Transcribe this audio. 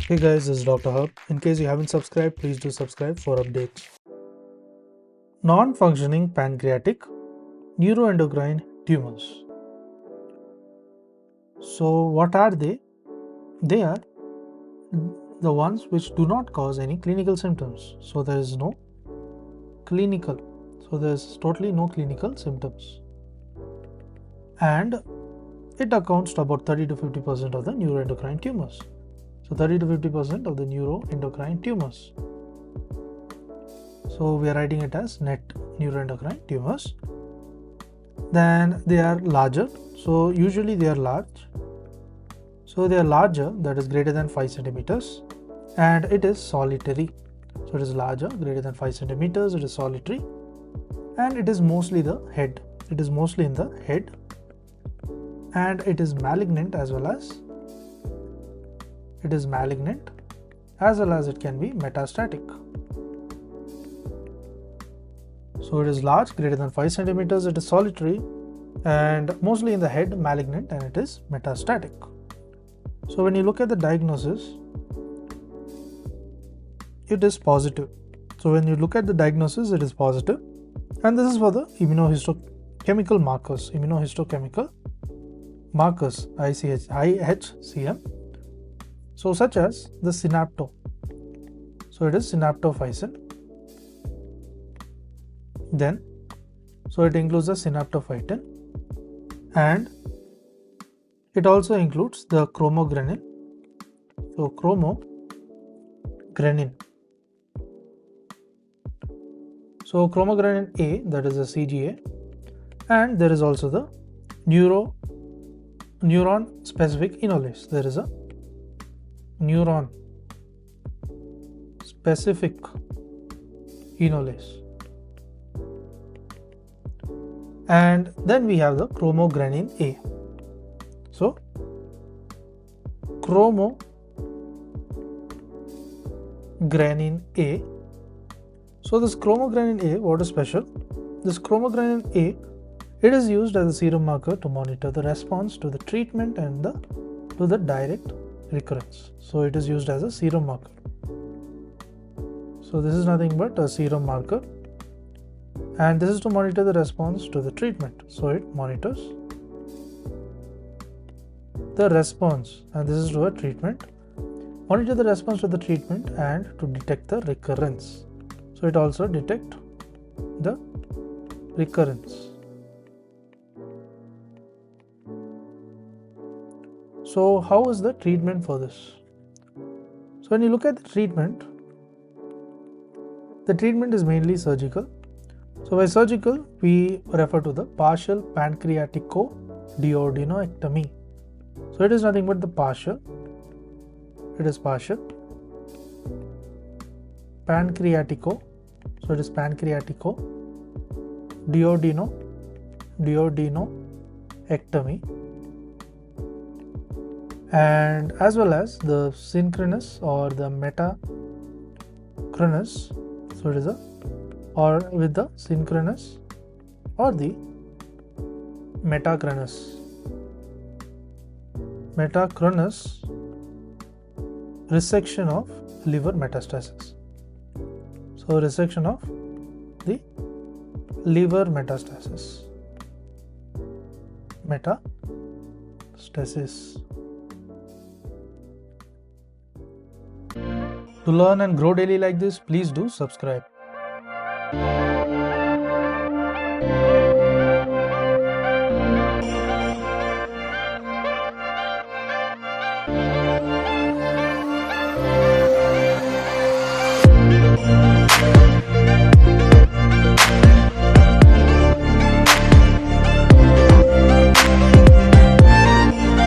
Hey guys, this is Dr. Hub. In case you haven't subscribed, please do subscribe for updates. Non-functioning pancreatic neuroendocrine tumors. So what are they? They are the ones which do not cause any clinical symptoms. So there is no clinical. So there is totally no clinical symptoms. And it accounts to about 30 to 50% of the neuroendocrine tumors. So 30 to 50% of the neuroendocrine tumors. So we are writing it as NET, neuroendocrine tumors. Then they are larger. So usually they are large. So they are larger, that is greater than 5 centimeters, and it is solitary. So it is larger, greater than 5 centimeters, it is solitary, and it is mostly the head. It is mostly in the head, and it is malignant as well as it can be metastatic. So it is large, greater than 5 centimeters, it is solitary, and mostly in the head, malignant, and it is metastatic. So when you look at the diagnosis, it is positive. So when you look at the diagnosis, it is positive, and this is for the immunohistochemical markers, IHCM. So such as the synapto. So it is synaptophysin. Then, so it includes the synaptophytin, and it also includes the chromogranin. So chromogranin. So chromogranin A, that is a CGA, and there is also the neuron specific enolase. There is a neuron specific enolase. And then we have the chromogranin A. So chromogranin A. So this chromogranin A, what is special? This chromogranin A, it is used as a serum marker to monitor the response to the treatment and to the direct recurrence. So it is used as a serum marker. So this is nothing but a serum marker, and this is to monitor the response to the treatment. So it monitors the response, and this is to a treatment. Monitor the response to the treatment and to detect the recurrence. So it also detects the recurrence. So how is the treatment for this? So when you look at the treatment is mainly surgical. So by surgical, we refer to the partial pancreatico-duodenectomy. So it is nothing but the partial. It is partial pancreatico. So it is pancreatico-duodenectomy, and as well as the synchronous or the metacronous. So it is or with the synchronous or the metacronous resection of liver metastasis. So resection of the liver metastasis. To learn and grow daily like this, please do subscribe.